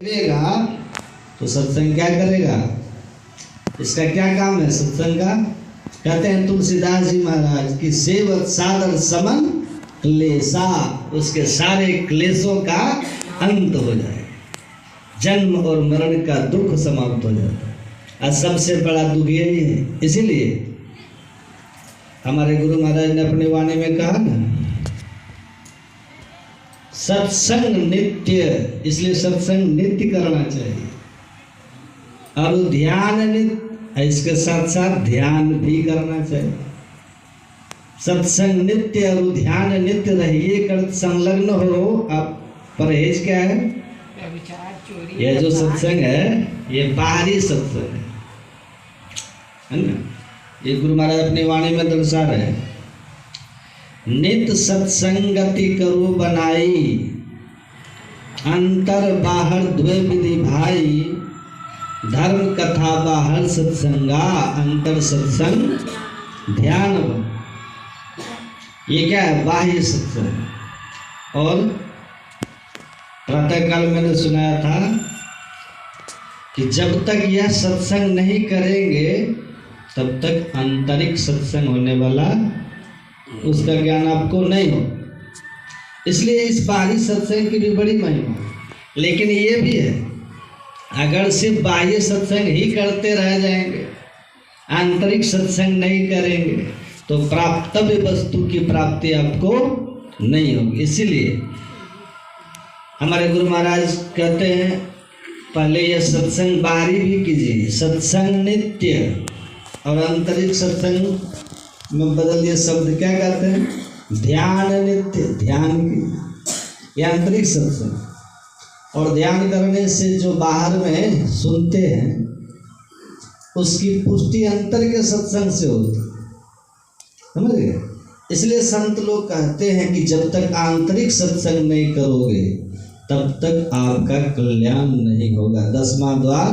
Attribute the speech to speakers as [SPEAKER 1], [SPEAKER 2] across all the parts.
[SPEAKER 1] करेगा तो सत्संग क्या करेगा? इसका क्या काम है सत्संग का? कहते हैं तुलसीदास जी महाराज की सेवत सादर समन क्लेशा, उसके सारे क्लेशों का अंत हो जाए, जन्म और मरण का दुख समाप्त हो जाता है। और सबसे बड़ा दुख यही है। इसीलिए हमारे गुरु महाराज ने अपनी वाणी में कहा ना, सत्संग नित्य, इसलिए सत्संग नित्य करना चाहिए। और ध्यान नित्य, इसके साथ साथ ध्यान भी करना चाहिए। सत्संग नित्य और ध्यान नित्य रहिए, कर संलग्न हो। आप परहेज क्या है? यह जो सत्संग है ये बाहरी सत्संग है ना। ये गुरु महाराज अपनी वाणी में दर्शा रहे हैं, नित सत्संगति करो बनाई, अंतर बाहर द्वे विधि भाई, धर्म कथा बाहर सत्संगा, अंतर सत्संग ध्यान। ये क्या है? बाह्य सत्संग। और प्रातःकाल मैंने सुनाया था कि जब तक यह सत्संग नहीं करेंगे तब तक आंतरिक सत्संग होने वाला, उसका ज्ञान आपको नहीं हो। इसलिए इस बाहरी सत्संग की भी बड़ी महिमा। लेकिन ये भी है, अगर सिर्फ बाह्य सत्संग ही करते रह जाएंगे, आंतरिक सत्संग नहीं करेंगे, तो प्राप्तव्य वस्तु की प्राप्ति आपको नहीं होगी। इसीलिए हमारे गुरु महाराज कहते हैं, पहले यह सत्संग बाहरी भी कीजिए, सत्संग नित्य, और आंतरिक सत्संग में बदल दिए शब्द, क्या कहते हैं? ध्यान नित्य, ध्यान की आंतरिक सत्संग। और ध्यान करने से जो बाहर में सुनते हैं उसकी पुष्टि अंतर के सत्संग से होती है, समझ गए? इसलिए संत लोग कहते हैं कि जब तक आंतरिक सत्संग नहीं करोगे तब तक आपका कल्याण नहीं होगा, 10वां द्वार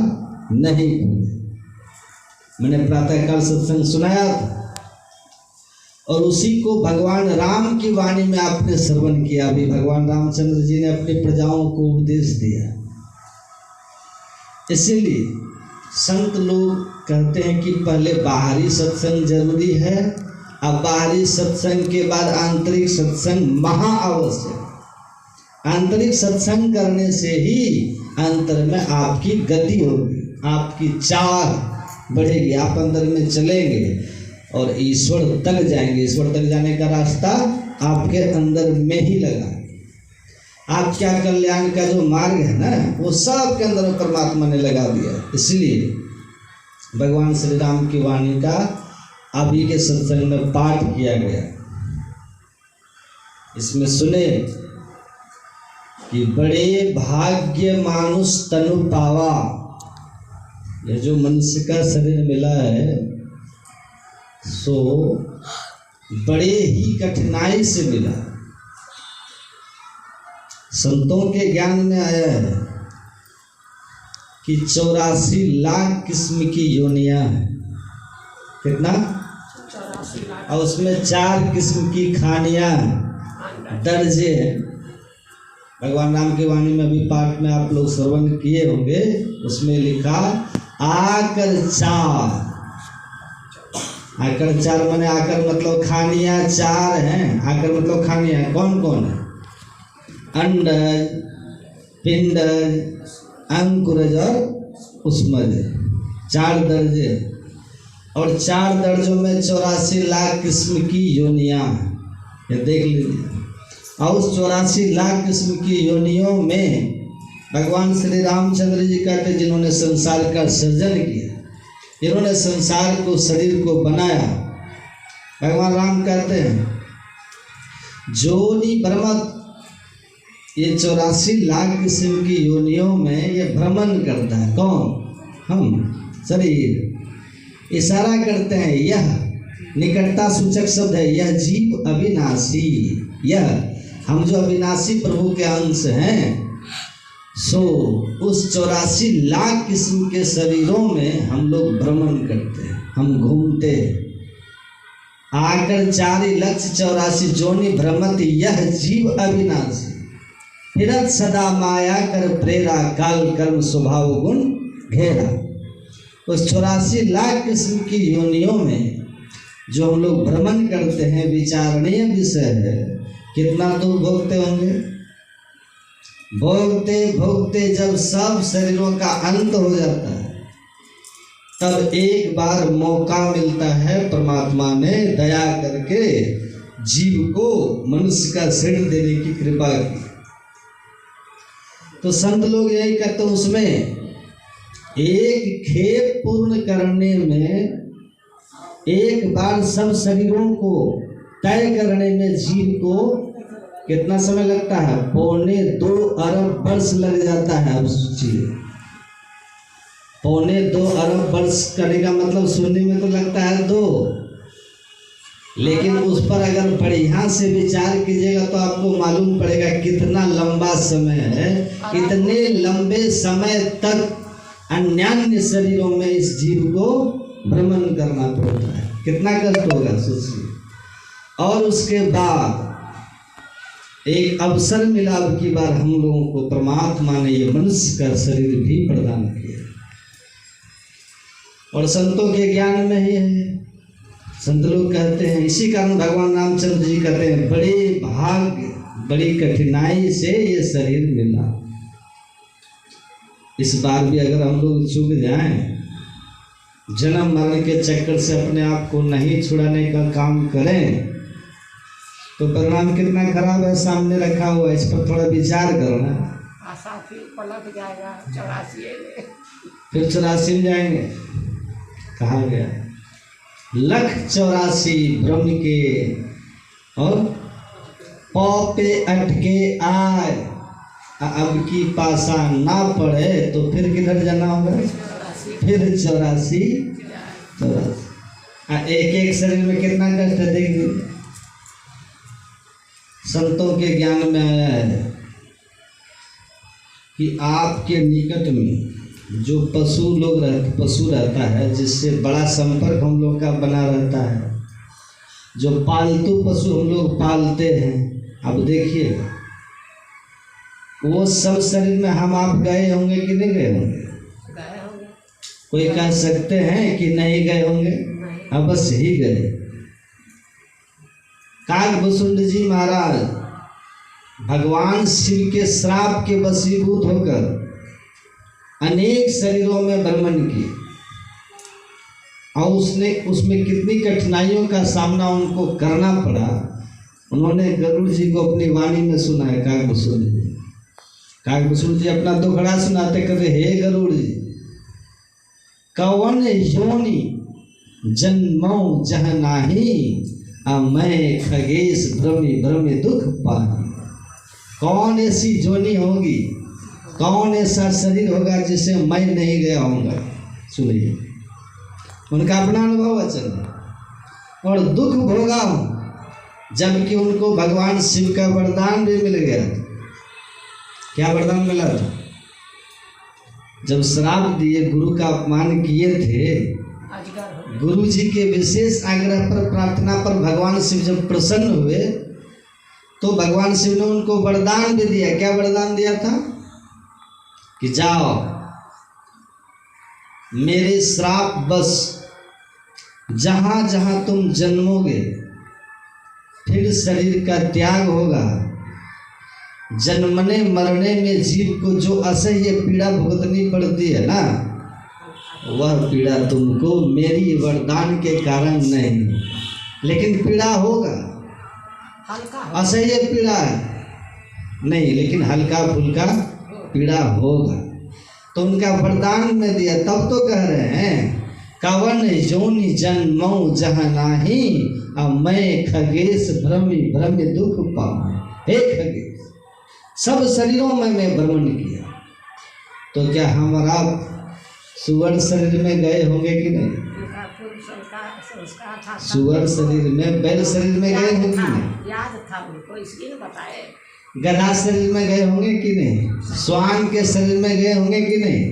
[SPEAKER 1] नहीं होगा। मैंने प्रातःकाल सत्संग सुनाया था, और उसी को भगवान राम की वाणी में आपने श्रवण किया। अभी भगवान रामचंद्र जी ने अपनी प्रजाओं को उपदेश दिया। इसीलिए संत लोग कहते हैं कि पहले बाहरी सत्संग जरूरी है, अब बाहरी सत्संग के बाद आंतरिक सत्संग महा आवश्यक। आंतरिक सत्संग करने से ही अंतर में आपकी गति होगी, आपकी चाल बढ़ेगी, आप अंदर में चलेंगे और ईश्वर तक जाएंगे। ईश्वर तक जाने का रास्ता आपके अंदर में ही लगा। आप क्या कल्याण का जो मार्ग है ना, वो सब के अंदर परमात्मा ने लगा दिया। इसलिए भगवान श्री राम की वाणी का अभी के सत्संग में पाठ किया गया। इसमें सुने कि बड़े भाग्य मानुष तनु पावा। ये जो मनुष्य का शरीर मिला है सो बड़े ही कठिनाई से मिला। संतों के ज्ञान में आया है कि 84 लाख किस्म की योनियां हैं। कितना? और उसमें 4 किस्म की खानियां, दर्जे हैं। भगवान राम की वाणी में भी पाठ में आप लोग श्रवण किए होंगे, उसमें लिखा आकर 4। आकर 4 माने आकर मतलब खानियां 4 हैं। आकर मतलब खानियां कौन कौन है? अंडज, पिंडज, अंकुरज और उष्मज, 4 दर्जे। और 4 दर्जों में 84 लाख किस्म की योनियां, ये देख लीजिए। और उस 84 लाख किस्म की योनियों में भगवान श्री रामचंद्र जी कहते, जिन्होंने संसार का सृजन किया, इन्होंने संसार को, शरीर को बनाया। भगवान राम कहते हैं जोनि भ्रमत, ये 84 लाख किस्म की योनियों में ये भ्रमण करता है। कौन? हम, शरीर। इशारा करते हैं, यह निकटता सूचक शब्द है, यह जीव अविनाशी, यह हम जो अविनाशी प्रभु के अंश हैं, सो उस 84 लाख किस्म के शरीरों में हम लोग भ्रमण करते हैं, हम घूमते हैं। आकर 4 लक्ष 84 जोनि भ्रमत, यह जीव अविनाशी। फिरत सदा माया कर प्रेरा, काल कर्म स्वभाव गुण घेरा। उस 84 लाख किस्म की योनियों में जो हम लोग भ्रमण करते हैं, विचारणीय विषय है। कितना दूर भोगते होंगे? भोगते भोगते जब सब शरीरों का अंत हो जाता है, तब एक बार मौका मिलता है, परमात्मा ने दया करके जीव को मनुष्य का शरीर देने की कृपा की। तो संत लोग यही कहते हैं, उसमें एक खेप पूर्ण करने में, एक बार सब शरीरों को तय करने में जीव को कितना समय लगता है? 2.25 अरब वर्ष लग जाता है। अब सोचिए, 2.25 अरब वर्ष करने का मतलब सुनने में तो लगता है 2, लेकिन उस पर अगर बढ़िया से विचार कीजिएगा तो आपको मालूम पड़ेगा कितना लंबा समय है। इतने लंबे समय तक अन्यान्य शरीरों में इस जीव को भ्रमण करना पड़ता है। कितना कष्ट होगा सोचिए। और उसके बाद एक अवसर मिला, अब की बार हम लोगों को परमात्मा ने ये मनुष्य का शरीर भी प्रदान किया। और संतों के ज्ञान में ही है। संत लोग कहते हैं, इसी कारण भगवान रामचंद्र जी कहते हैं, बड़े भाग्य, बड़ी कठिनाई से ये शरीर मिला। इस बार भी अगर हम लोग चूक जाएं, जन्म मरण के चक्कर से अपने आप को नहीं छुड़ाने का काम करें, तो परिणाम कितना खराब है सामने रखा हुआ। इस पर थोड़ा विचार करना।
[SPEAKER 2] आशा फिर पलट जाएगा 84 में,
[SPEAKER 1] फिर 84 में जाएंगे। कहा गया 184 भ्रम के और पौ पे अटके आए, अब की पासा ना पड़े तो फिर किधर जाना होगा? फिर 84। एक एक शरीर में कितना कष्ट है देखिए। संतों के ज्ञान में आया है कि आपके निकट में जो पशु रहता है, जिससे बड़ा संपर्क हम लोग का बना रहता है, जो पालतू पशु हम लोग पालते हैं, अब देखिए वो सब शरीर में हम आप गए होंगे कि नहीं गए होंगे? कोई कह सकते हैं कि नहीं गए होंगे? अवश्य ही गए। काकभूषुंड जी महाराज भगवान शिव के श्राप के वशीभूत होकर अनेक शरीरों में भ्रमण किए, और उसमें कितनी कठिनाइयों का सामना उनको करना पड़ा। उन्होंने गरुड़ जी को अपनी वाणी में सुना है। काकभूषुंड जी अपना दुखड़ा सुनाते कहते, हे गरुड़ जी, कवन योनि जन्मौ जह नाही, मैं खगेश भ्रमि भ्रमि दुख पाही। कौन ऐसी जोनी होगी, कौन ऐसा शरीर होगा जिसे मैं नहीं गया होऊंगा? सुनिए, उनका अपना अनुभव वचन। और दुख भोगा हूँ, जबकि उनको भगवान शिव का वरदान भी मिल गया। क्या वरदान मिला था? जब श्राप दिए, गुरु का अपमान किए थे, गुरु जी के विशेष आग्रह पर, प्रार्थना पर भगवान शिव जब प्रसन्न हुए, तो भगवान शिव ने उनको वरदान भी दिया। क्या वरदान दिया था? कि जाओ, मेरे श्राप बस जहां जहां तुम जन्मोगे, फिर शरीर का त्याग होगा। जन्मने मरने में जीव को जो असह्य पीड़ा भुगतनी पड़ती है ना, वह पीड़ा तुमको मेरी वरदान के कारण नहीं, लेकिन पीड़ा होगा। असह्य पीड़ा नहीं, लेकिन हल्का फुल्का पीड़ा होगा। तो उनका वरदान में दिया, तब तो कह रहे हैं, कवन योनि जन्मौ जहाँ नाही, अब मैं खगेश भ्रमि भ्रमि दुख पाऊं। हे खगेश, सब शरीरों में मैं भ्रमण किया, तो क्या हमारा सुवर्ण शरीर में गए होंगे कि नहीं? सुवर्ण शरीर में, बैल शरीर में गए होंगे कि नहीं?
[SPEAKER 2] याद था उनको, इसलिए बताए।
[SPEAKER 1] गधा शरीर में गए होंगे कि नहीं? स्वान के शरीर में गए होंगे कि नहीं?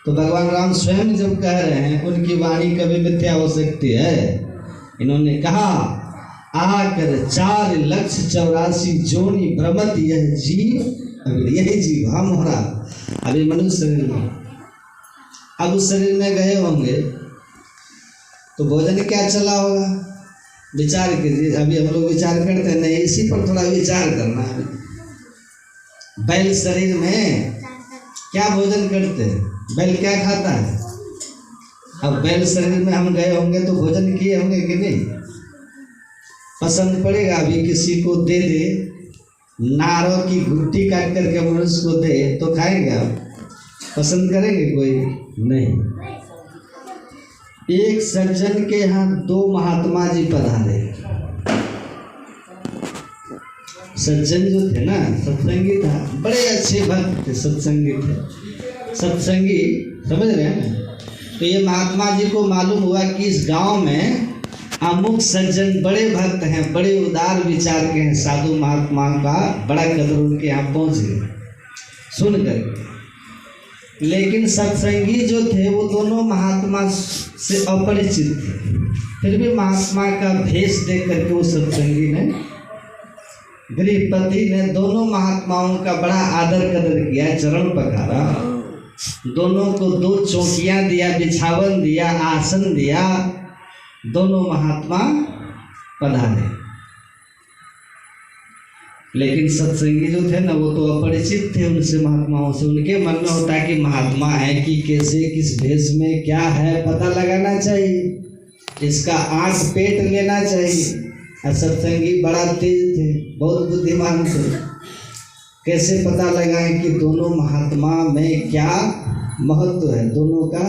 [SPEAKER 1] तो भगवान राम स्वयं जब कह रहे हैं, उनकी वाणी कभी मिथ्या हो सकती है। इन्होंने कहा, आकर 4,84,000 जोनि भ्रमत यह जीव, अभी यही जीव हम हो रहा अभी मनुष्य शरीर में। अब उस शरीर में गए होंगे तो भोजन क्या चला होगा, विचार कीजिए। अभी हम लोग विचार करते हैं, नहीं इसी पर थोड़ा विचार करना है। बैल शरीर में क्या भोजन करते हैं, बैल क्या खाता है। अब बैल शरीर में हम गए होंगे तो भोजन किए होंगे कि नहीं। पसंद पड़ेगा अभी किसी को दे दे, नारों की घुट्टी काट करके मनुष्य को दे तो खाएंगे आप, पसंद करेंगे कोई नहीं। एक सज्जन के यहाँ 2 महात्मा जी पधारे। सज्जन जो थे ना, सत्संगी था, बड़े अच्छे भक्त थे, सत्संगी थे, सत्संगी, समझ रहे हैं। तो ये महात्मा जी को मालूम हुआ कि इस गांव में अमुक सज्जन बड़े भक्त हैं, बड़े उदार विचार के हैं, साधु महात्मा का बड़ा कदर उनके यहाँ पहुँच गए सुन कर। लेकिन सत्संगी जो थे वो दोनों महात्मा से अपरिचित थे, फिर भी महात्मा का भेष देख करके वो सत्संगी ने, गृहपति ने दोनों महात्माओं का बड़ा आदर कदर किया, चरण पखारा, दोनों को 2 चौकियां दिया, बिछावन दिया, आसन दिया, दोनों महात्मा पधारे। लेकिन सत्संगी जो थे ना वो तो अपरिचित थे उनसे, महात्माओं से। उनके मन में होता है कि महात्मा है कि कैसे, किस भेष में, क्या है, पता लगाना चाहिए, इसका आंख पेट लेना चाहिए। और सत्संगी बड़ा तेज थे, बहुत बुद्धिमान थे, कैसे पता लगाएं कि दोनों महात्मा में क्या महत्व है दोनों का।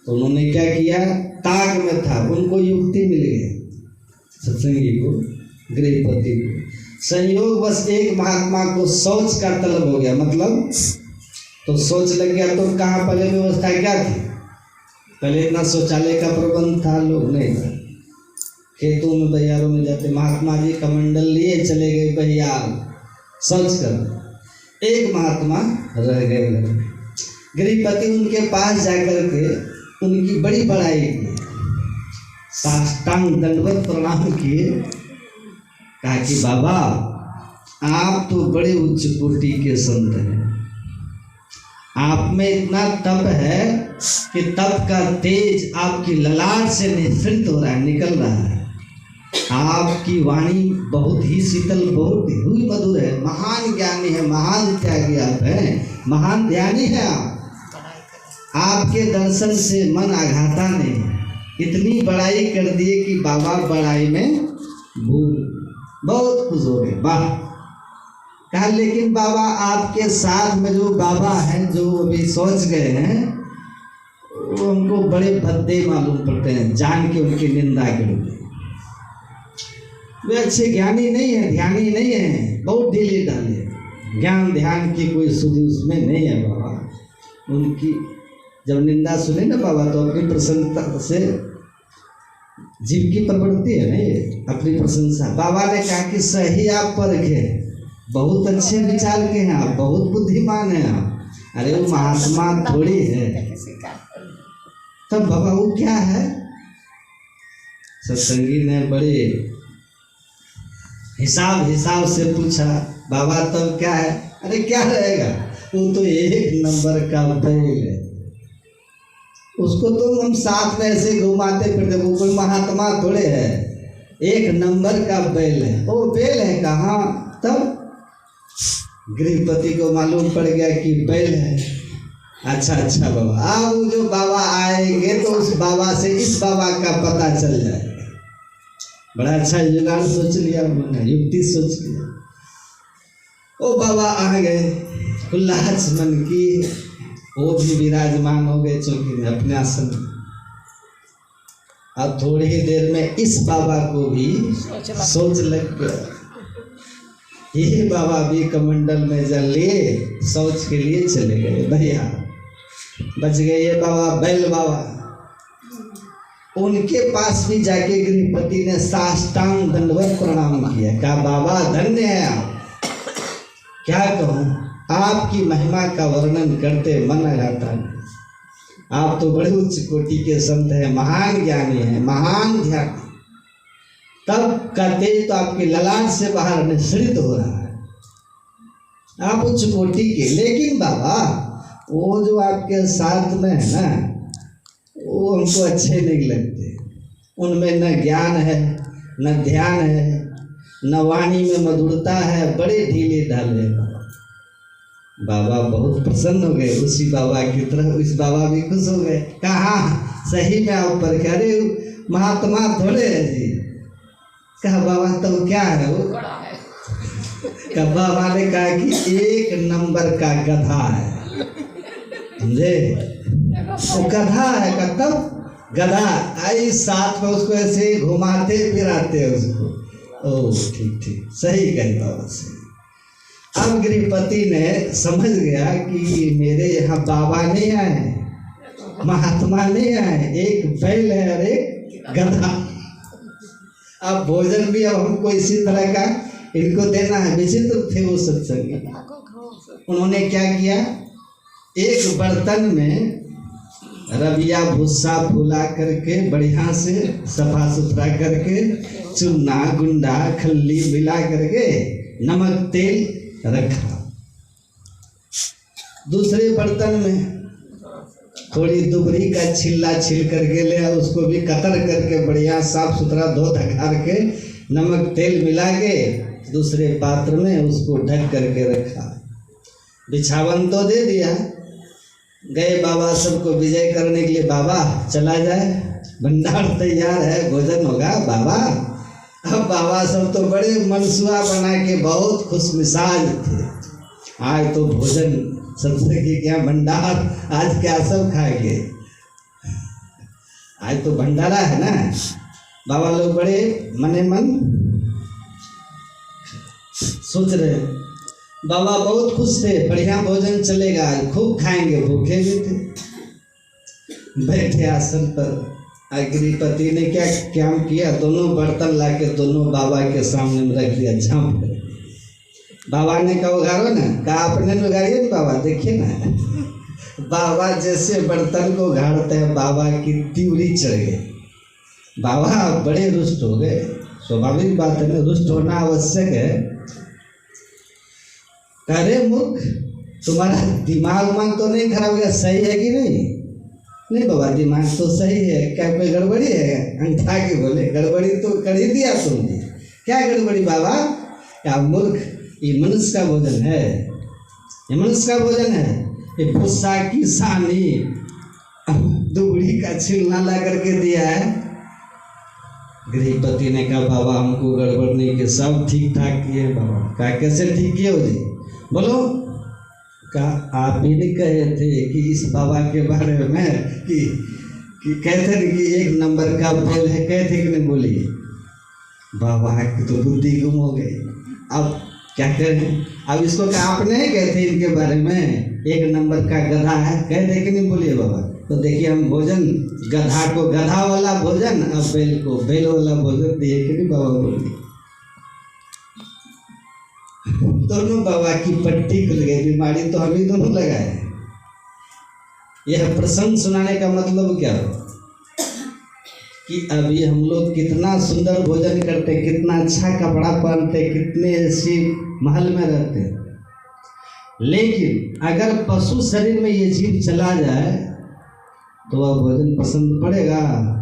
[SPEAKER 1] तो उन्होंने क्या किया, ताक में था, उनको युक्ति मिल गई सत्संगी को, गृहपति को। संयोग बस एक महात्मा को शौच का तलब हो गया, मतलब तो सोच लग गया। तो कहाँ पहले व्यवस्था क्या थी, पहले इतना शौचालय का प्रबंध था, लोग नहीं था, खेतों में बहियारों में जाते। महात्मा जी कमंडल लिए चले गए बहियार शौच कर, एक महात्मा रह गए। गृहपति उनके पास जाकर के उनकी बड़ी बड़ाई की, साष्टांग दंडवत प्रणाम किए, कहा कि बाबा आप तो बड़े उच्च कोटि के संत हैं, आप में इतना तप है कि तप का तेज आपकी ललाट से निःसृत हो रहा है, निकल रहा है। आपकी वाणी बहुत ही शीतल, बहुत ही मधुर है, महान ज्ञानी है, महान त्यागी आप हैं, महान ध्यानी है आप। आपके दर्शन से मन आघाता नहीं, इतनी बड़ाई कर दिए कि बाबा बड़ाई में भूल, बहुत खुश हो गए। वाह, कहा लेकिन बाबा आपके साथ में जो बाबा हैं, जो अभी सोच गए हैं, वो हमको बड़े भद्दे मालूम पड़ते हैं, जान के उनकी निंदा करेंगे। वे अच्छे ज्ञानी नहीं है, ध्यानी नहीं है, बहुत ढीले ढाले, ज्ञान ध्यान की कोई सुधि उसमें नहीं है बाबा। उनकी जब निंदा सुने ना बाबा तो अपनी प्रसन्नता से जीव की प्रवृत्ति है नहीं, अपनी प्रशंसा। बाबा ने कहा कि सही आप परखे, बहुत अच्छे विचार के हैं आप, बहुत बुद्धिमान हैं आप। अरे वो महात्मा थोड़ी है। तब बाबा वो क्या है, सत्संगी ने बड़े हिसाब से पूछा, बाबा तब क्या है। अरे क्या रहेगा, वो तो 1 नंबर का बैल है, उसको तो हम साथ में ऐसे घुमाते फिरते, वो कोई महात्मा थोड़े है, 1 नंबर का बैल है। वो बैल है कहाँ, तब गृहपति को मालूम पड़ गया कि बैल है। अच्छा बाबा, अब जो बाबा आएंगे तो उस बाबा से इस बाबा का पता चल जाए। बड़ा अच्छा जुगाड़ सोच लिया उन्होंने, युक्ति सोच लिया। ओ बाबा आ गए, उल्लास मन की, वो भी विराजमान हो गए चौकी में अपने आसन में। अब थोड़ी ही देर में इस बाबा को भी सोच लग गया, ये बाबा भी कमंडल में जल लिए, शौच के लिए चले गए। भैया बच गए ये बाबा, बैल बाबा। उनके पास भी जाके गृहपति ने साष्टांग दंडवत प्रणाम किया, कहा बाबा धन्य है आप, क्या कहूँ, आपकी महिमा का वर्णन करते मन आता है। आप तो बड़े उच्च कोटि के संत हैं, महान ज्ञानी हैं, महान ध्यान। तब का तेज तो आपके ललाट से बाहर निःसृत हो रहा है। आप उच्च कोटि के, लेकिन बाबा वो जो आपके साथ में है ना, वो हमको अच्छे नहीं लगते। उनमें न ज्ञान है, न ध्यान है, न वाणी में मधुरता है, बड़े ढीले ढाले। बाबा बहुत प्रसन्न हो गए, उसी बाबा की तरह उस बाबा भी खुश हो गए। कहा सही में आप पर कह रहे महात्मा थोड़े है जी। कहा बाबा तो क्या है वो?
[SPEAKER 2] बड़ा है।
[SPEAKER 1] बाबा ने कहा कि 1 नंबर का गधा है, समझे? वो गधा है का, तब गधा आई साथ में उसको ऐसे घुमाते फिराते उसको। ओ ठीक ठीक, सही कही बाबा से। अब गृहपति ने समझ गया कि मेरे यहाँ बाबा नहीं आए, महात्मा नहीं आए, एक बैल है और एक गधा। अब भोजन भी अब हमको इसी तरह का इनको देना है। विचित्र थे वो सत्संगी। उन्होंने क्या किया, एक बर्तन में रबिया भूसा फुला करके बढ़िया से सफा सुथरा करके चूना गुंडा खल्ली मिला करके नमक तेल रखा। दूसरे बर्तन में थोड़ी दुबरी का छिल्ला छिल करके ले, उसको भी कतर करके बढ़िया साफ सुथरा धो धकार के नमक तेल मिला के दूसरे पात्र में उसको ढक करके रखा। बिछावन तो दे दिया। गए बाबा सबको विजय करने के लिए। बाबा चला जाए, भंडार तैयार है, भोजन होगा बाबा। अब बाबा सब तो बड़े मनसुआ बना के बहुत खुश मिजाज थे। आज तो भोजन सत्संगी क्या भंडार, आज क्या सब खाएंगे, आज तो भंडारा है ना। बाबा लोग बड़े मने मन सोच रहे। बाबा बहुत खुश थे, बढ़िया भोजन चलेगा, खूब खाएंगे, भूखे भी थे। बैठे आसन पर। गृहपति ने क्या काम किया, दोनों बर्तन लाके दोनों बाबा के सामने में रख दिया, झाँप कर। बाबा ने कहा उगारो ना, कहा अपने उगारिए ना बाबा, देखिए ना। बाबा जैसे बर्तन को उगाड़ते हैं, बाबा की त्यूरी चढ़ गई। बाबा बड़े रुष्ट हो गए। स्वाभाविक बात है ना, रुष्ट होना आवश्यक है। अरे मूर्ख, तुम्हारा दिमाग उमाग तो नहीं खराब गया, सही है कि नहीं? नहीं बाबा दिमाग तो सही है, क्या कोई गड़बड़ी है? अंठा के बोले गड़बड़ी तो कर ही दिया तुमने। क्या गड़बड़ी बाबा? क्या मूर्ख, ये मनुष्य का भोजन है, ये मनुष्य का भोजन है। ये भूसा की सानी दुबड़ी का छिलना ला करके दिया है। गृहपति ने कहा बाबा हमको गड़बड़ नहीं किया, सब ठीक ठाक किए। बाबा कहा कैसे ठीक किए हो जी, बोलो। कहा आप ही नहीं कहे थे कि इस बाबा के बारे में कि कहते थे कि 1 नंबर का बोल है, कहते कि नहीं बोलिए। बाबा की तो बुद्धि गुम हो गई। अब क्या करें? अब इसको क्या आपने कहते इनके बारे में 1 नंबर का गधा है, कहते कि नहीं बोलिए बाबा। तो देखिए हम भोजन, गधा को गधा वाला भोजन, अब बैल को बैल वाला भोजन दिए कि नहीं बाबा बोलिए। दोनों बाबा की पट्टी खुल गई। बीमारी तो हम ही दोनों लगाए। यह प्रसंग सुनाने का मतलब क्या हो कि अभी हम लोग कितना सुंदर भोजन करते, कितना अच्छा कपड़ा पहनते, कितने ऐसे महल में रहते, लेकिन अगर पशु शरीर में ये जीव चला जाए तो वह भोजन पसंद पड़ेगा?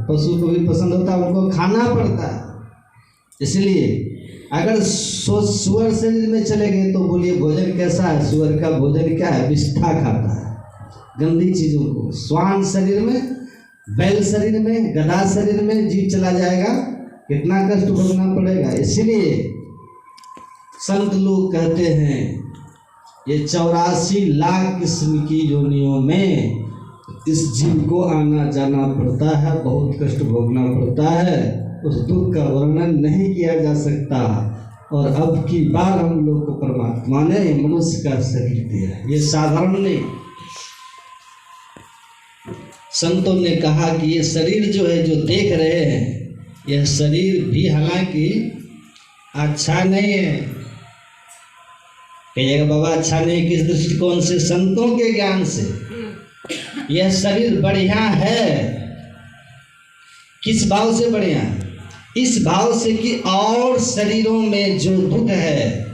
[SPEAKER 1] पशु को भी पसंद होता है, उनको खाना पड़ता है। इसलिए अगर सुअर शरीर में चले गए तो बोलिए भोजन कैसा है? सुअर का भोजन क्या है? विष्ठा खाता है, गंदी चीज़ों को। श्वान शरीर में, बैल शरीर में, गधा शरीर में जीव चला जाएगा, कितना कष्ट भोगना पड़ेगा। इसलिए संत लोग कहते हैं ये 84 लाख किस्म की योनियों में इस जीव को आना जाना पड़ता है, बहुत कष्ट भोगना पड़ता है। उस दुख का वर्णन नहीं किया जा सकता। और अब की बार हम लोग को परमात्मा ने मनुष्य का शरीर दिया, ये साधारण नहीं। संतों ने कहा कि ये शरीर जो है, जो देख रहे हैं, यह शरीर भी हालांकि अच्छा नहीं है। कहिएगा बाबा अच्छा नहीं, किस दृष्टिकोण से? संतों के ज्ञान से यह शरीर बढ़िया है। किस भाव से बढ़िया है? इस भाव से कि और शरीरों में जो दुख है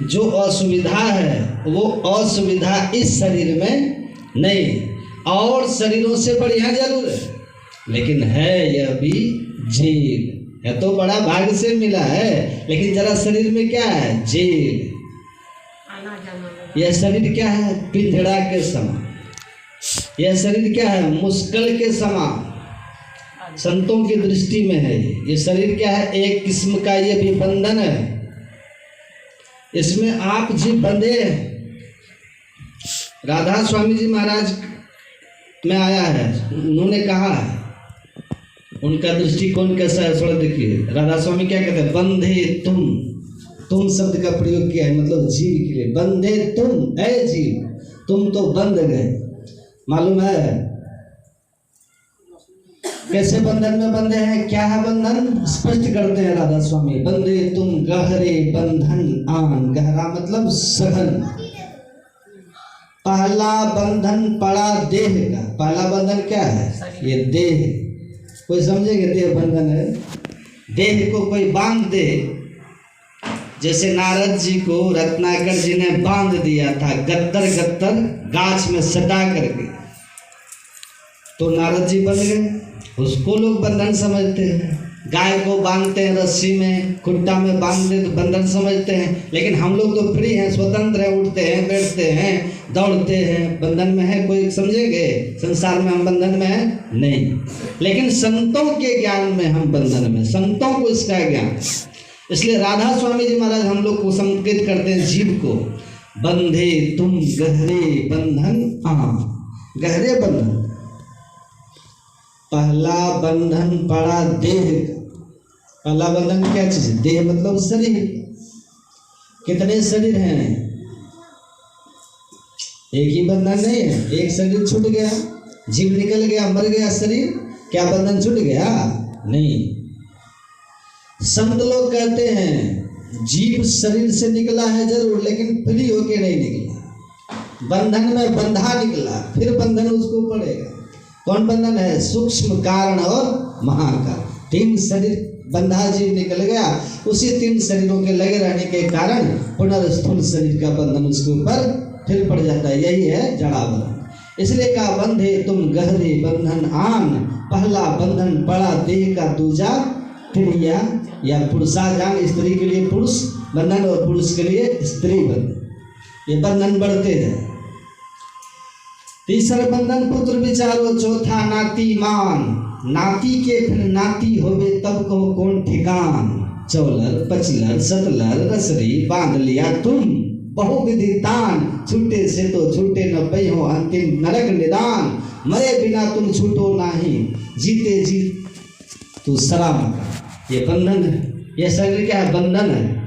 [SPEAKER 1] जो असुविधा है वो असुविधा इस शरीर में नहीं, और शरीरों से बढ़िया जरूर है, लेकिन है यह भी जेल है। तो बड़ा भाग्य से मिला है, लेकिन जरा शरीर में क्या है? जेल।
[SPEAKER 2] आना जाना
[SPEAKER 1] यह शरीर क्या है? पिंजड़ा के समान। यह शरीर क्या है? मुश्किल के समान। संतों की दृष्टि में है ये शरीर क्या है? एक किस्म का ये भी बंधन है। इसमें आप जी बंधे हैं। राधा स्वामी जी महाराज में आया है, उन्होंने कहा है, उनका दृष्टिकोण कैसा है थोड़ा देखिए। राधा स्वामी क्या कहते हैं? बंधे तुम शब्द का प्रयोग किया है, मतलब जीव के लिए। बंधे तुम, ऐ जीव, तुम तो बंध गए। मालूम है कैसे बंधन में बंधे हैं? क्या है बंधन? स्पष्ट करते हैं राधा स्वामी। बंधे तुम गहरे बंधन आन। गहरा मतलब सघन। पहला बंधन पड़ा देह का। पहला बंधन क्या है? ये देह। कोई समझेंगे देह बंधन है? देह को कोई बांध दे, जैसे नारद जी को रत्नाकर जी ने बांध दिया था गत्तर गाछ में सटा करके, तो नारद जी बन गए। उसको लोग बंधन समझते हैं। गाय को बांधते हैं रस्सी में, खुट्टा में बांध दे तो बंधन समझते हैं, लेकिन हम लोग तो फ्री हैं, स्वतंत्र हैं, उठते हैं, बैठते हैं, दौड़ते हैं। बंधन में है कोई? समझेंगे संसार में हम बंधन में हैं? नहीं। लेकिन संतों के ज्ञान में हम बंधन में, संतों को इसका ज्ञान। इसलिए राधा स्वामी जी महाराज हम लोग को संकेत करते हैं जीव को, बंधे तुम गहरे बंधन आ। गहरे बंधन। पहला बंधन पड़ा देह का। पहला बंधन क्या चीज? देह मतलब शरीर। कितने शरीर हैं? एक ही बंधन नहीं है। एक शरीर छूट गया, जीव निकल गया, मर गया शरीर, क्या बंधन छूट गया? नहीं। संत लोग कहते हैं जीव शरीर से निकला है जरूर, लेकिन फ्री होके नहीं निकला, बंधन में बंधा निकला, फिर बंधन उसको पड़ेगा। कौन बंधन है? सूक्ष्म कारण और महाकारण। 3 शरीर बंधा जीव निकल गया, उसी 3 शरीरों के लगे रहने के कारण पुनर्स्थूल शरीर का बंधन उसके ऊपर फिर पड़ जाता है। यही है जड़ाबंधन। इसलिए कहा बंधे तुम गहरे बंधन आन। पहला बंधन पड़ा देह का, दूजा क्रिया या पुरुषाजान। स्त्री के लिए पुरुष बंधन और पुरुष के लिए स्त्री बंधन। ये बंधन बढ़ते हैं। तीसरा बंधन पुत्र विचारो, चौथा नाती मान। नाती के फिर नाती होवे तब कहो कौन ठिकान। चौलर पचलर सतलर रसरी बांध लिया तुम, बहुविधि तान। छूटे से तो छूटे न पई हो अंतिम नरक निदान। मरे बिना तुम छूटो नहीं, जीते जी तू सलाम। ये बंधन है। ये शरीर क्या है? बंधन है।